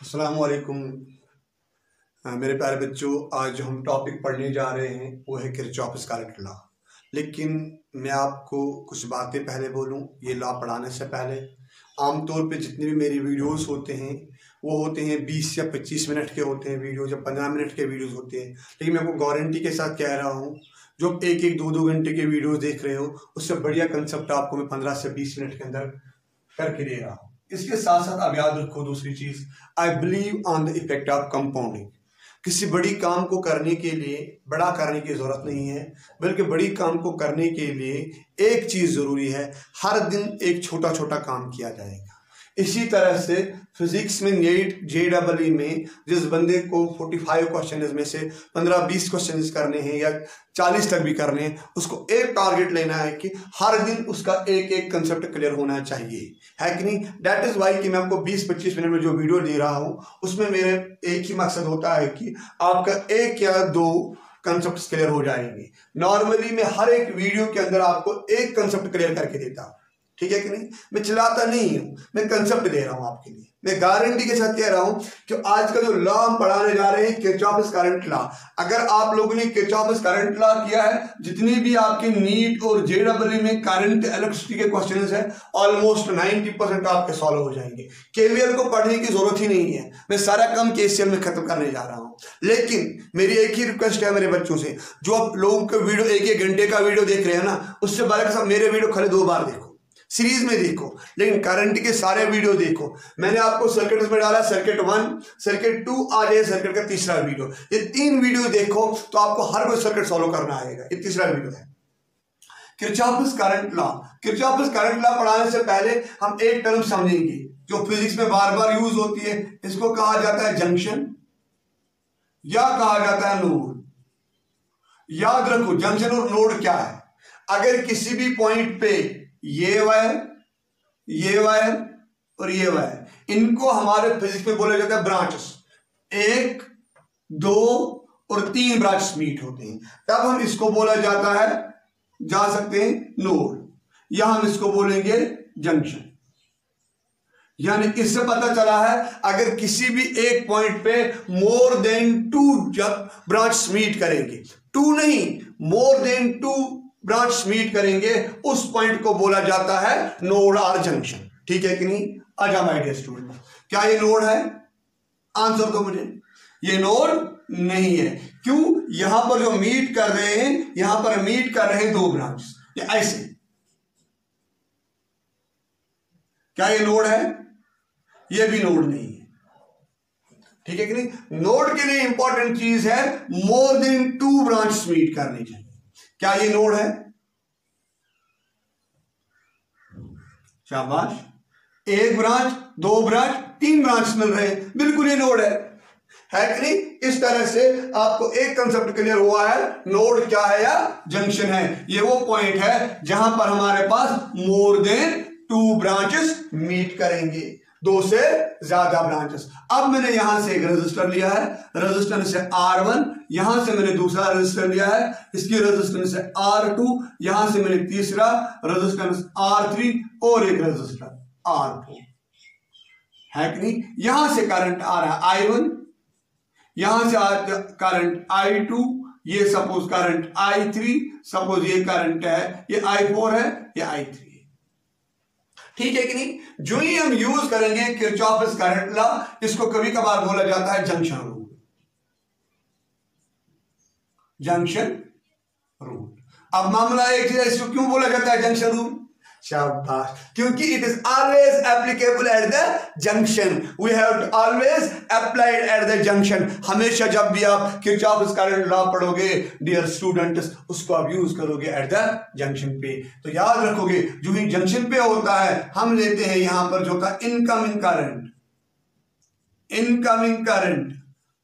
अस्सलाम वालेकुम मेरे प्यारे बच्चों। आज जो हम टॉपिक पढ़ने जा रहे हैं वो है किरचॉफ्स करंट लॉ। लेकिन मैं आपको कुछ बातें पहले बोलूं। ये लॉ पढ़ाने से पहले आमतौर पे जितने भी मेरी वीडियोस होते हैं वो होते हैं 20 या 25 मिनट के होते हैं वीडियो, जब 15 मिनट के वीडियोस होते हैं। लेकिन मैं आपको गारंटी के साथ कह रहा हूँ, जो आप एक एक दो दो घंटे के वीडियोस देख रहे हो उससे बढ़िया कंसेप्ट आपको मैं 15 से 20 मिनट के अंदर करके दे रहा हूँ। इसके साथ साथ आप याद रखो दूसरी चीज, I believe on the effect of compounding. किसी बड़ी काम को करने के लिए बड़ा करने की जरूरत नहीं है, बल्कि बड़ी काम को करने के लिए एक चीज जरूरी है, हर दिन एक छोटा छोटा काम किया जाएगा। इसी तरह से फिजिक्स में नीट JEE में जिस बंदे को 45 क्वेश्चन में से 15-20 क्वेश्चन करने हैं या 40 तक भी करने हैं, उसको एक टारगेट लेना है कि हर दिन उसका एक एक कंसेप्ट क्लियर होना चाहिए, है कि नहीं। दैट इज वाई कि मैं आपको 20-25 मिनट में जो वीडियो दे रहा हूं उसमें मेरे एक ही मकसद होता है कि आपका एक या दो कंसेप्ट क्लियर हो जाएंगे। नॉर्मली मैं हर एक वीडियो के अंदर आपको एक कंसेप्ट क्लियर करके देता हूं, ठीक है कि नहीं। मैं चिल्लाता नहीं हूं, मैं कंसेप्ट दे रहा हूं आपके लिए। मैं गारंटी के साथ कह रहा हूं कि आज का जो लॉ हम पढ़ाने जा रहे हैं किरचॉफ्स करंट लॉ, अगर आप लोगों ने किरचॉफ्स करंट लॉ किया है, जितनी भी आपके नीट और JEE में करंट इलेक्ट्रिसिटी के क्वेश्चंस हैं ऑलमोस्ट 90% आपके सॉल्व हो जाएंगे। KVL को पढ़ने की जरूरत ही नहीं है, मैं सारा काम KCL में खत्म करने जा रहा हूं। लेकिन मेरी एक ही रिक्वेस्ट है मेरे बच्चों से, जो आप लोगों के वीडियो एक एक घंटे का वीडियो देख रहे हैं ना, उससे बार सब मेरे वीडियो खाली 2 बार देखो, सीरीज में देखो, लेकिन करंट के सारे वीडियो देखो। मैंने आपको सर्किट में डाला, सर्किट 1, सर्किट 2, आज है सर्किट का तीसरा वीडियो। ये 3 वीडियो देखो तो आपको हर कोई सर्किट सॉल्व करना आएगा। ये तीसरा वीडियो है Kirchhoff's current law. Kirchhoff's current law पढ़ाने से पहले हम एक टर्म समझेंगे जो फिजिक्स में बार बार यूज होती है। इसको कहा जाता है जंक्शन या कहा जाता है नोड। याद रखो जंक्शन और नोड क्या है। अगर किसी भी पॉइंट पे ये वायर और ये वायर, इनको हमारे फिजिक्स में बोला जाता है ब्रांचेस। 1, 2 और 3 ब्रांचेस मीट होते हैं, तब हम इसको बोला जाता है, जा सकते हैं नोड, या हम इसको बोलेंगे जंक्शन। यानी इससे पता चला है अगर किसी भी एक पॉइंट पे मोर देन 2 जब ब्रांच मीट करेंगे, 2 नहीं मोर देन 2 ब्रांच मीट करेंगे, उस पॉइंट को बोला जाता है नोड और जंक्शन, ठीक है कि नहीं। आजा माय डियर स्टूडेंट, क्या ये नोड है? आंसर दो मुझे। ये नोड नहीं है। क्यों? यहां पर जो मीट कर रहे हैं, यहां पर मीट कर रहे हैं 2 ब्रांच, ये ऐसे। क्या ये नोड है? ये भी नोड नहीं है, ठीक है कि नहीं। नोड के लिए इंपॉर्टेंट चीज है मोर देन 2 ब्रांच मीट करनी चाहिए। क्या ये नोड है? शाबाश। 1 ब्रांच, 2 ब्रांच, 3 ब्रांच मिल रहे हैं, बिल्कुल ये नोड है कि नहीं। इस तरह से आपको एक कंसेप्ट क्लियर हुआ है, नोड क्या है या जंक्शन है। ये वो पॉइंट है जहां पर हमारे पास मोर देन 2 ब्रांचेस मीट करेंगे, 2 से ज्यादा ब्रांचेस। अब मैंने यहां से एक रेजिस्टर लिया है, रेजिस्टेंस है R1, यहां से मैंने दूसरा रेजिस्टर लिया है, इसकी रेजिस्टेंस है R2, यहां से मैंने तीसरा रेजिस्टेंस R3 और एक रेजिस्टर R4, है कि नहीं। यहां से करंट आ रहा है I1, यहां से करंट I2, ये सपोज करंट I3, सपोज ये करंट है, ये I4 है, ये I3, ठीक है कि नहीं। जो ही हम यूज करेंगे किरचॉफ्स करंट लॉ, इसको कभी कभार बोला जाता है जंक्शन रूल। Junction rule. अब मामला एक है, इसको क्यों बोला जाता है जंक्शन रूल? शाबाश, क्योंकि it is always applicable at the junction. We have always applied at the junction. हमेशा जब भी आप किरचॉफ्स करंट लॉ पढ़ोगे डियर स्टूडेंट्स, उसको आप यूज करोगे एट द जंक्शन पे। तो याद रखोगे जो ही जंक्शन पे होता है, हम लेते हैं यहां पर जो था इनकमिंग करंट,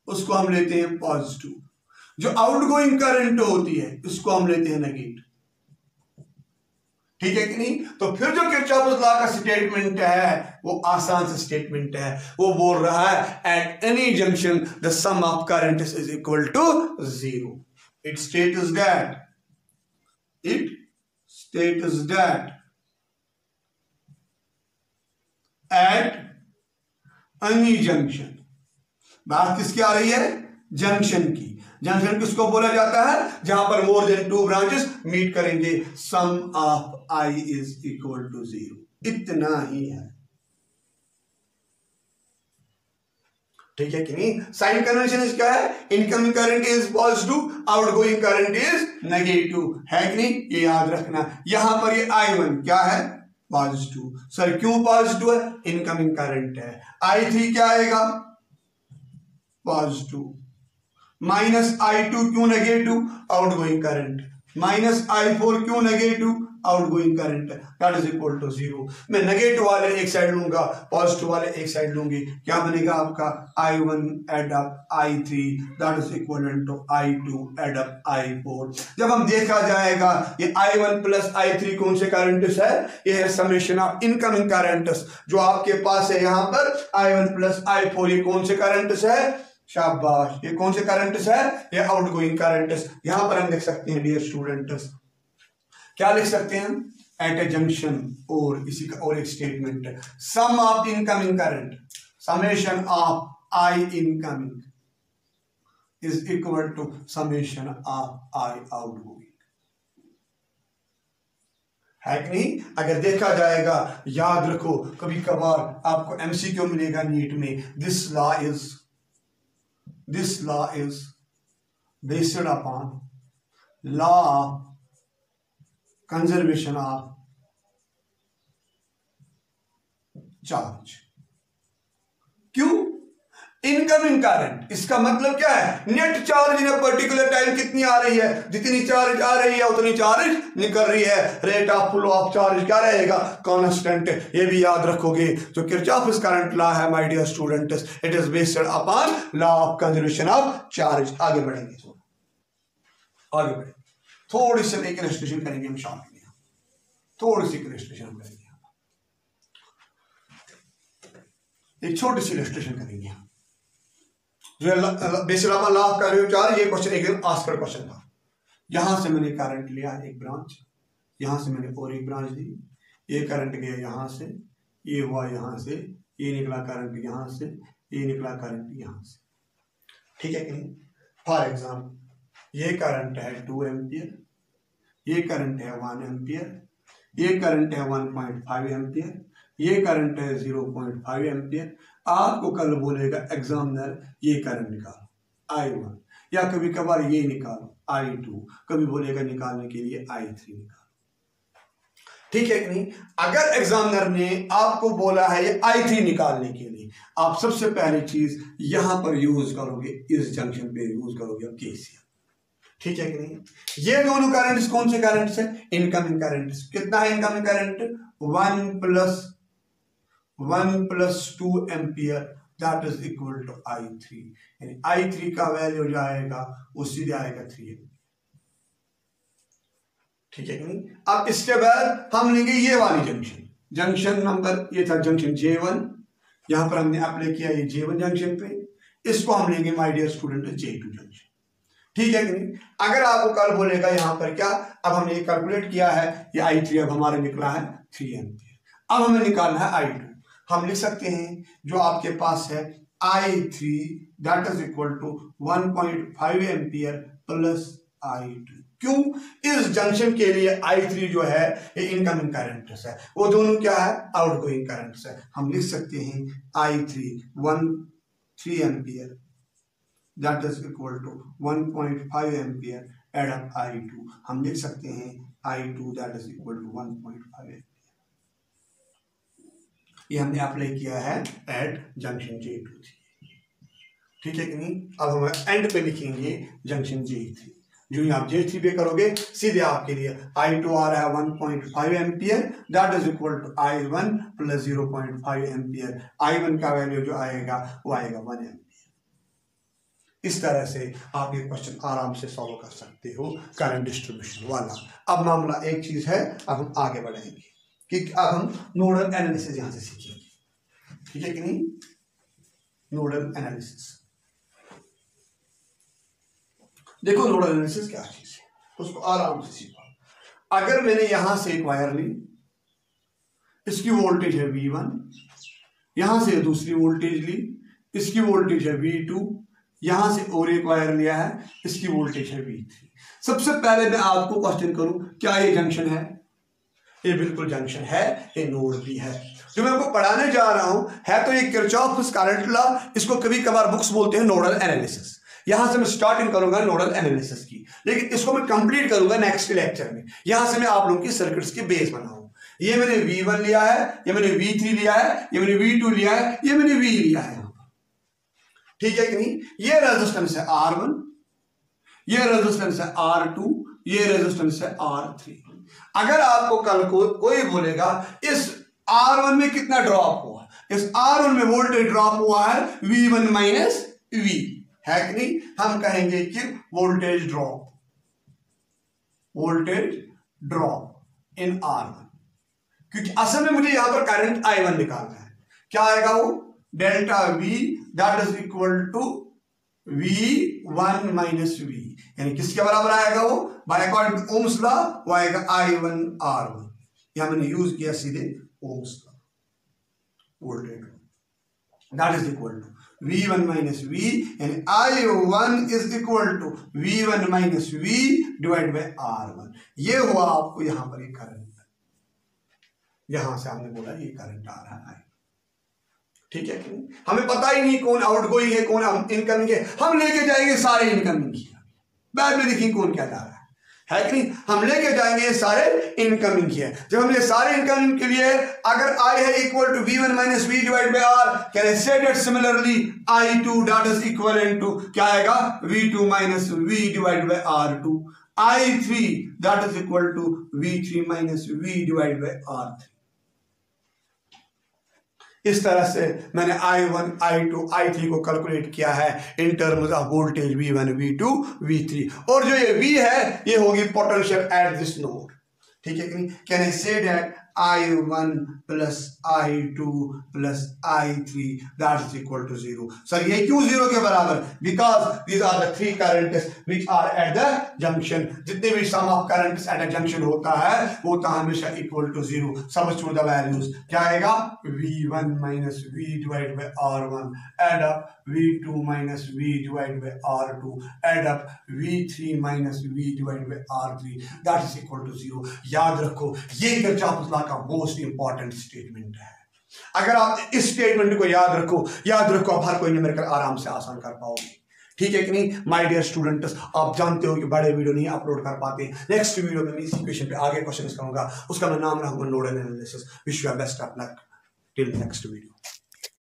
उसको हम लेते हैं पॉजिटिव। जो आउटगोइंग करंट होती है उसको हम लेते हैं नेगेटिव, ठीक है कि नहीं। तो फिर जो किरचॉफ्स लॉ का स्टेटमेंट है वो आसान सा स्टेटमेंट है। वो बोल रहा है at any junction the sum of currents is equal to 0। It states that at any junction बात किसकी आ रही है? जंक्शन की। जंक्शन किसको बोला जाता है? जहां पर more than two branches meet करेंगे। Sum of I is equal to 0, इतना ही है। ठीक है कि नहीं? साइन कन्वेंशन इज क्या है? Incoming current is positive, outgoing current is negative, है कि नहीं? ये याद रखना। यहां पर ये I1 क्या है? पॉजिटिव। सर क्यों पॉजिटिव है? इनकमिंग करंट है। I3 क्या आएगा? पॉजिटिव। माइनस I2 क्यों negative? Outgoing current. Minus I4 क्यों negative? Outgoing current, that is equal to 0। मैं नेगेटिव वाले एक साइड लूंगा, पॉजिटिव वाले एक साइड लूंगी, क्या बनेगा आपका? I1 add up I3 that is equal to I2 add up I4। जब हम देखा जाएगा ये I1 प्लस I3 कौन से करंट्स है? ये है समेशन ऑफ इनकमिंग करंट्स जो आपके पास है यहाँ पर I1 प्लस I4। ये कौन से करंट्स है? शाबाश, ये कौन से करंट्स है? ये आउटगोइंग करंट्स। यहां पर हम लिख सकते हैं डियर स्टूडेंट्स, क्या लिख सकते हैं? एट ए जंक्शन, और इसी का और एक स्टेटमेंट है, sum of incoming current, summation of I incoming is equal to summation of I outgoing, है कि नहीं? अगर देखा जाएगा, याद रखो, कभी कभार आपको एमसीक्यू मिलेगा नीट में, this law is based upon law conservation of charge. क्यों? इनकमिंग करंट, इसका मतलब क्या है? Net charge in particular time कितनी आ रही है? जितनी चार्ज आ रही है उतनी चार्ज निकल रही है। Rate of flow of charge क्या रहेगा? कांस्टेंट। ये भी याद रखोगे। जो किरचॉफ्स करंट लॉ है my dear students, it is based upon law of conservation of charge. आगे बढ़ेंगे, आगे बढ़ेंगे, थोड़ी सी एक इलस्ट्रेशन करेंगे हम शॉर्ट में, थोड़ी सी इलस्ट्रेशन करेंगे, एक छोटी सी इलस्ट्रेशन करेंगे हम। जो basic law of conservation charge, ये क्वेश्चन एक दिन आस्कर क्वेश्चन था। यहां से मैंने करंट लिया एक ब्रांच, यहां से मैंने और एक ब्रांच दी, ये करंट गया यहां से, ये हुआ यहां से, ये निकला करंट यहां से, ये निकला करंट यहां से। ठीक है कि नहीं? फॉर एग्जाम्पल ये करंट है 2 एम्पियर, ये करंट है 1 एम्पियर, ये करंट है 1.5 एम्पियर, ये करंट है 0.5 एम्पियर। आपको कल बोलेगा एग्जामिनर ये करंट निकालो I1, या कभी कभार ये निकालो I2, कभी बोलेगा निकालने के लिए I3 निकालो। ठीक है कि नहीं? अगर एग्जामिनर ने आपको बोला है ये I3 निकालने के लिए, आप सबसे पहली चीज यहां पर यूज करोगे, इस जंक्शन पे यूज करोगे KCL। ठीक है कि नहीं? ये दोनों करंट्स कौन से करंट्स है? Incoming currents. कितना है incoming current? 1 plus 2 ampere, that is equal to I3। यानी I3 का वैल्यू जो आएगा वो सीधे आएगा 3 एम्पियर। ठीक है कि नहीं? अब इसके बाद हम लेंगे ये वाली जंक्शन, जंक्शन नंबर, ये था जंक्शन J1, यहां पर हमने अप्लाई किया ये J1 जंक्शन पे, इसको हम लेंगे my dear student J2 junction. ठीक है कि नहीं? अगर आपको कल बोलेगा यहां पर क्या, अब हमने ये कैलकुलेट किया है, ये I3 अब हमारे निकला है 3 एम्पियर, अब हमें निकालना है I2। हम लिख सकते हैं जो आपके पास है I3 that is equal to 1.5 ampere plus I2। क्यों? इस जंक्शन के लिए I3 जो है ये इनकमिंग करंट्स है, वो दोनों क्या है? आउटगोइंग करंट्स है। हम लिख सकते हैं I3 3 ampere that is equal to 1.5 ampere add up I2। हम लिख सकते हैं I2 that is equal to 1.5 ampere. ये हमने अप्लाई किया है एट जंक्शन J2। ठीक है कि नहीं? अब हम एंड पे लिखेंगे जंक्शन J3। जो ही आप J3 पे करोगे सीधे आपके लिए I2 आ रहा है 1.5 ampere that is equal to I1 plus 0.5 ampere. I1 का वैल्यू जो आएगा वो आएगा 1 एम्पियर। इस तरह से आप ये क्वेश्चन आराम से सॉल्व कर सकते हो करंट डिस्ट्रीब्यूशन वाला। अब मामला एक चीज है, अब हम आगे बढ़ेंगे कि अब हम नोडल एनालिसिस यहां से सीखेंगे। ठीक है कि नहीं? नोडल एनालिसिस, देखो नोडल एनालिसिस क्या चीज है, उसको आराम से सीखो। अगर मैंने यहां से एक वायर ली, इसकी वोल्टेज है V1, यहां से दूसरी वोल्टेज ली, इसकी वोल्टेज है V2, यहां से और एक वायर लिया है, इसकी वोल्टेज है V3। सबसे पहले मैं आपको क्वेश्चन करूं, क्या ये जंक्शन है? ये बिल्कुल जंक्शन है, ये नोड भी है। जो मैं आपको पढ़ाने जा रहा हूं है तो ये किरचॉफ्स करंट लॉ, इसको कभी कभार बुक्स बोलते हैं नोडल एनालिसिस। यहां से मैं स्टार्टिंग करूंगा नोडल एनालिसिस की, लेकिन इसको मैं कंप्लीट करूंगा नेक्स्ट लेक्चर में। यहां से मैं आप लोगों की सर्किट्स की बेस बनाऊंगा। ये मैंने V1 लिया है, ये मैंने V3 लिया है, ये मैंने V2 लिया है, ये मैंने V लिया है, ठीक है कि नहीं? ये रेजिस्टेंस है R1, ये रेजिस्टेंस है R2, ये रेजिस्टेंस है R3। अगर आपको कल को कोई बोलेगा इस R1 में कितना ड्रॉप हुआ, इस R1 में वोल्टेज ड्रॉप हुआ है V1 माइनस V, है कि नहीं? हम कहेंगे कि वोल्टेज ड्रॉप इन R1, क्योंकि असल में मुझे यहां पर करंट I1 निकालना है। क्या आएगा वो? Delta V that is equal to V1 minus V, यानी किसके बराबर आएगा वो? By according to Ohm's law वो आएगा I1 R1। यहां मैंने यूज किया सीधे Ohm's law. Voltage that is equal to V1 minus V, यानी I1 is equal to V1 minus V divide by R1। ये हुआ आपको यहां पर एक करंट, यहां से हमने बोला ये करंट आ रहा है, ठीक है कि नहीं? हमें पता ही नहीं कौन आउटगोइंग है कौन इनकमिंग है, हम लेके जाएंगे सारे इनकमिंग की, बाद में देखेंगे कौन क्या जा रहा है कि नहीं? हम लेके जाएंगे सारे इनकमिंग की है। जब हम ये सारे इनकमिंग के लिए अगर I है equal to V1 minus V divide by R, can I say that similarly I2 that is equivalent to क्या आएगा? V2 minus V divide by R2, I3 that is equal to V3 minus V divide by R3। इस तरह से मैंने I1, I2, I3 को calculate किया है in terms of voltage V1, V2, V3। और जो ये V है ये होगी पोटेंशियल एट दिस नोड, ठीक है कि नहीं? Can I say that I1 plus I2 plus I3 that is equal to 0। Sir ये क्यों 0 के बराबर? Because these are the three currents which are at the junction. जितने भी sum of currents at a junction होता है वो होता है हमेशा equal to 0। Substitute the values, क्या आएगा? V1 minus V divide by R1 add up V2 minus V divide by R2 add up V3 minus V divide by R3 that is equal to 0। याद रखो ये Kirchhoff's law का most important statement है। अगर आप इस statement को याद रखो आप हर कोई न्यूमेरिकल आराम से आसान कर पाओगे, ठीक है कि नहीं? माय डियर स्टूडेंट्स, आप जानते हो कि बड़े वीडियो नहीं अपलोड कर पाते। नेक्स्ट वीडियो में मैं इसी क्वेश्चन पे आगे क्वेश्चन करूंगा, उसका मैं नाम रखूंगा nodal analysis. Wish you best of luck till next video.